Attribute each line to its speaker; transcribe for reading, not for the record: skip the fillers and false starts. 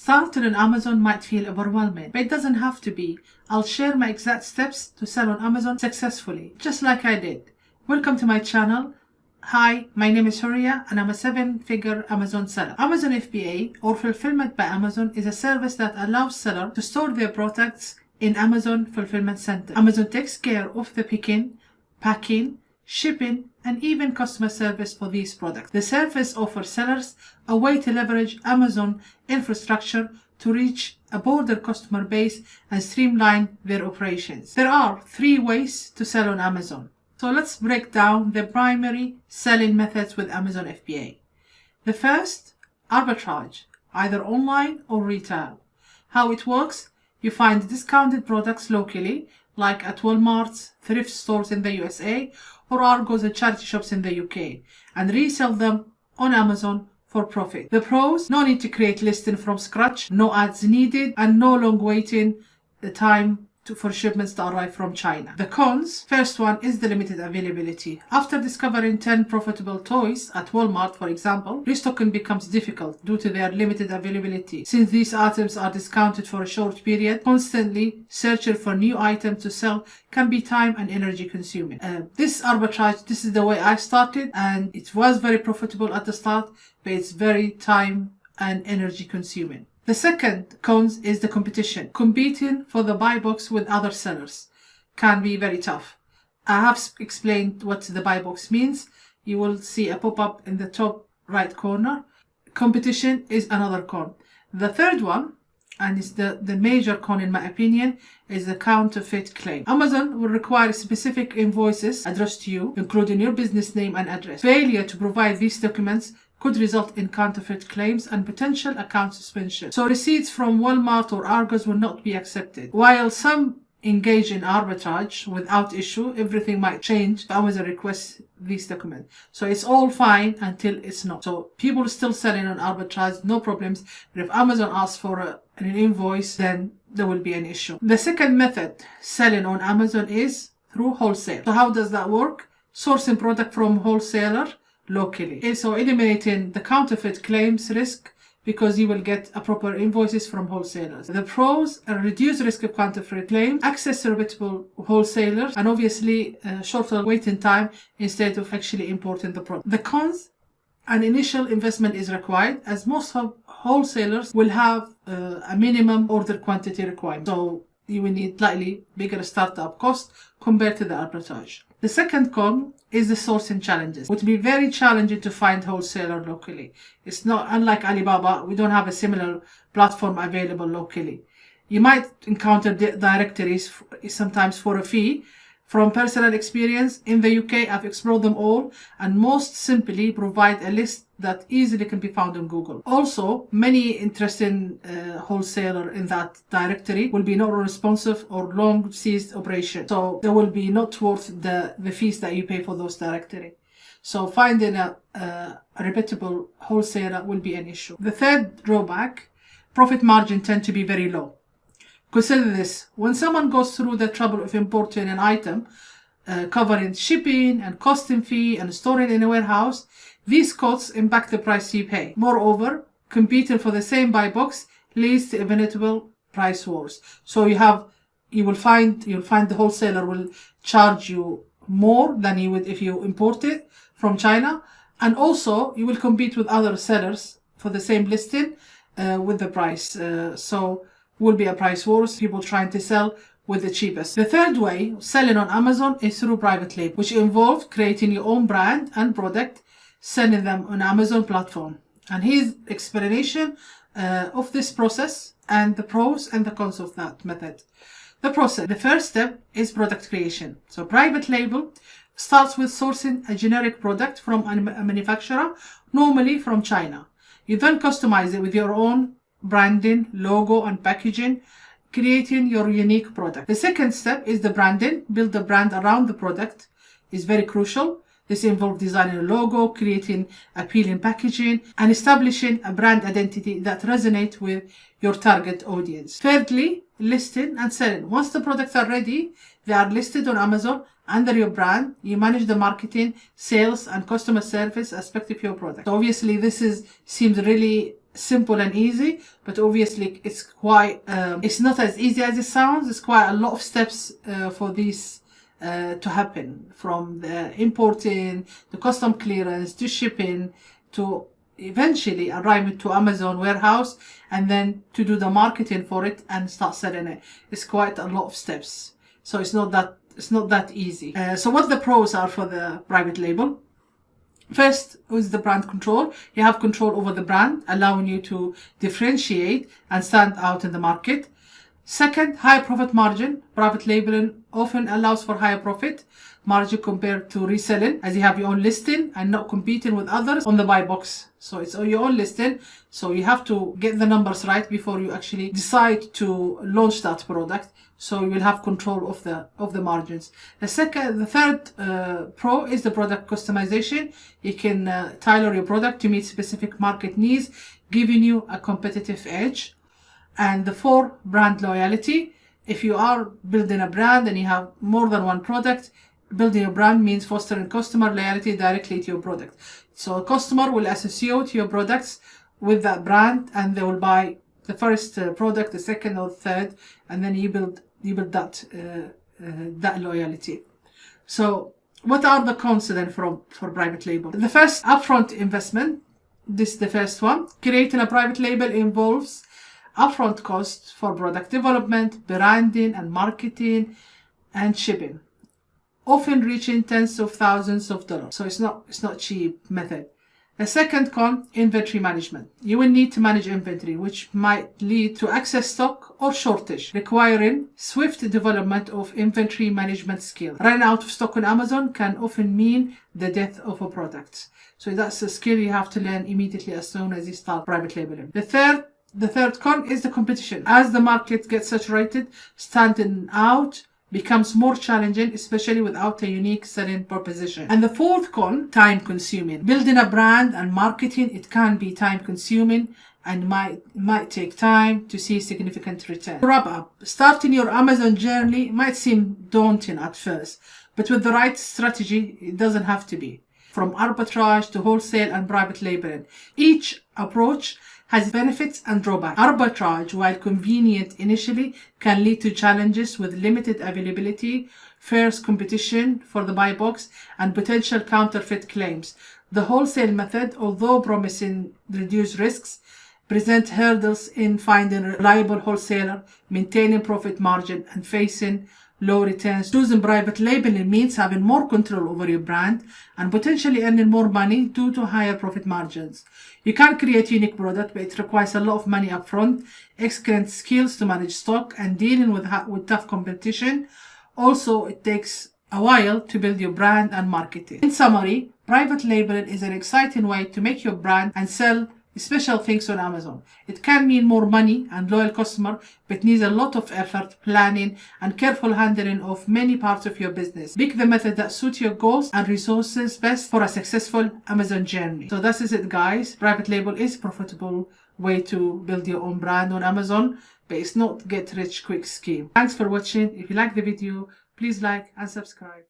Speaker 1: Starting on Amazon might feel overwhelming, but it doesn't have to be. I'll share my exact steps to sell on Amazon successfully, just like I did. Welcome to my channel. Hi, my name is Huria and I'm a 7-figure Amazon seller. Amazon FBA, or Fulfillment by Amazon, is a service that allows sellers to store their products in Amazon Fulfillment Center. Amazon takes care of the picking, packing, shipping, and even customer service for these products. The service offers sellers a way to leverage Amazon infrastructure to reach a broader customer base and streamline their operations. There are 3 ways to sell on Amazon. So let's break down the primary selling methods with Amazon FBA. The first, arbitrage, either online or retail. How it works: you find discounted products locally, like at Walmart's, thrift stores in the USA, or Argos and charity shops in the UK, and resell them on Amazon for profit. The pros: no need to create listing from scratch, no ads needed, and no long waiting time for shipments to arrive from China. The cons: first one is the limited availability. After discovering 10 profitable toys at Walmart, for example, restocking becomes difficult due to their limited availability. Since these items are discounted for a short period, constantly searching for new items to sell can be time and energy consuming. This arbitrage, this is the way I started, and it was very profitable at the start, but it's very time and energy consuming. The second cons is the competition. Competing for the buy box with other sellers can be very tough. I have explained what the buy box means. You will see a pop-up in the top right corner. Competition is another con. The third one, and it's the major con in my opinion, is the counterfeit claim. Amazon will require specific invoices addressed to you, including your business name and address. Failure to provide these documents could result in counterfeit claims and potential account suspension. So receipts from Walmart or Argos will not be accepted. While some engage in arbitrage without issue, everything might change if Amazon requests these documents. So it's all fine until it's not. So people still selling on arbitrage, no problems. But if Amazon asks for an invoice, then there will be an issue. The second method selling on Amazon is through wholesale. So how does that work? Sourcing product from wholesaler locally. So eliminating the counterfeit claims risk, because you will get a proper invoices from wholesalers. The pros: a reduced risk of counterfeit claims, access to reputable wholesalers, and obviously shorter waiting time instead of actually importing the product. The cons: an initial investment is required, as most wholesalers will have a minimum order quantity requirement. So you will need slightly bigger startup cost compared to the arbitrage. The second con is the sourcing challenges. It would be very challenging to find wholesaler locally. It's not unlike Alibaba. We don't have a similar platform available locally. You might encounter directories sometimes for a fee. From personal experience, in the UK, I've explored them all, and most simply provide a list that easily can be found on Google. Also, many interesting wholesaler in that directory will be not responsive or long ceased operation. So they will be not worth the fees that you pay for those directory. So finding a reputable wholesaler will be an issue. The third drawback: profit margin tend to be very low. Consider this: when someone goes through the trouble of importing an item, covering shipping and custom fee and storing in a warehouse, these costs impact the price you pay. Moreover, competing for the same buy box leads to inevitable price wars. So you'll find the wholesaler will charge you more than you would if you import it from China, and also you will compete with other sellers for the same listing with the price. So will be a price wars, people trying to sell with the cheapest. The third way of selling on Amazon is through private label, which involves creating your own brand and product, selling them on Amazon platform. And here's explanation of this process and the pros and the cons of that method. The process: the first step is product creation. So private label starts with sourcing a generic product from a manufacturer, normally from China. You then customize it with your own branding, logo, and packaging, creating your unique product. The second step is the branding. Build the brand around the product is very crucial. This involves designing a logo, creating appealing packaging, and establishing a brand identity that resonates with your target audience. Thirdly, listing and selling. Once the products are ready, they are listed on Amazon under your brand. You manage the marketing, sales, and customer service aspect of your product. So obviously, this seems really simple and easy, but obviously it's quite it's not as easy as it sounds. It's quite a lot of steps for this to happen, from the importing, the custom clearance, to shipping, to eventually arrive to Amazon warehouse, and then to do the marketing for it and start selling it. It's quite a lot of steps, so it's not that easy. So what the pros are for the private label? First is the brand control. You have control over the brand, allowing you to differentiate and stand out in the market. Second, high profit margin. Private labeling often allows for higher profit margin compared to reselling, as you have your own listing and not competing with others on the buy box. So it's your own listing, so you have to get the numbers right before you actually decide to launch that product. So you will have control of the margins. The third pro is the product customization. You can tailor your product to meet specific market needs, giving you a competitive edge. And the fourth, brand loyalty. If you are building a brand and you have more than one product, building a brand means fostering customer loyalty directly to your product. So a customer will associate your products with that brand, and they will buy the first product, the second or third, and then you build that loyalty. So what are the cons then for private label? The first, upfront investment. This is the first one. Creating a private label involves upfront costs for product development, branding and marketing, and shipping, often reaching tens of thousands of dollars. So it's not cheap method. The second con, inventory management. You will need to manage inventory, which might lead to excess stock or shortage, requiring swift development of inventory management skills. Running out of stock on Amazon can often mean the death of a product. So that's a skill you have to learn immediately as soon as you start private labeling. The third con is the competition. As the market gets saturated, standing out becomes more challenging, especially without a unique selling proposition. And the fourth con, time consuming. Building a brand and marketing, it can be time consuming and might take time to see significant return. To wrap up, starting your Amazon journey might seem daunting at first, but with the right strategy, it doesn't have to be. From arbitrage to wholesale and private labeling, each approach has benefits and drawbacks. Arbitrage, while convenient initially, can lead to challenges with limited availability, fierce competition for the buy box, and potential counterfeit claims. The wholesale method, although promising reduced risks, present hurdles in finding a reliable wholesaler, maintaining profit margin, and facing low returns. Choosing private labeling means having more control over your brand and potentially earning more money due to higher profit margins. You can create a unique product, but it requires a lot of money upfront, excellent skills to manage stock, and dealing with tough competition. Also, it takes a while to build your brand and market it. In summary, private labeling is an exciting way to make your brand and sell special things on Amazon. It can mean more money and loyal customer, but needs a lot of effort, planning, and careful handling of many parts of your business. Pick the method that suits your goals and resources best for a successful Amazon journey. So that is it, guys. Private label is a profitable way to build your own brand on Amazon, but it's not get rich quick scheme. Thanks for watching. If you like the video, please like and subscribe.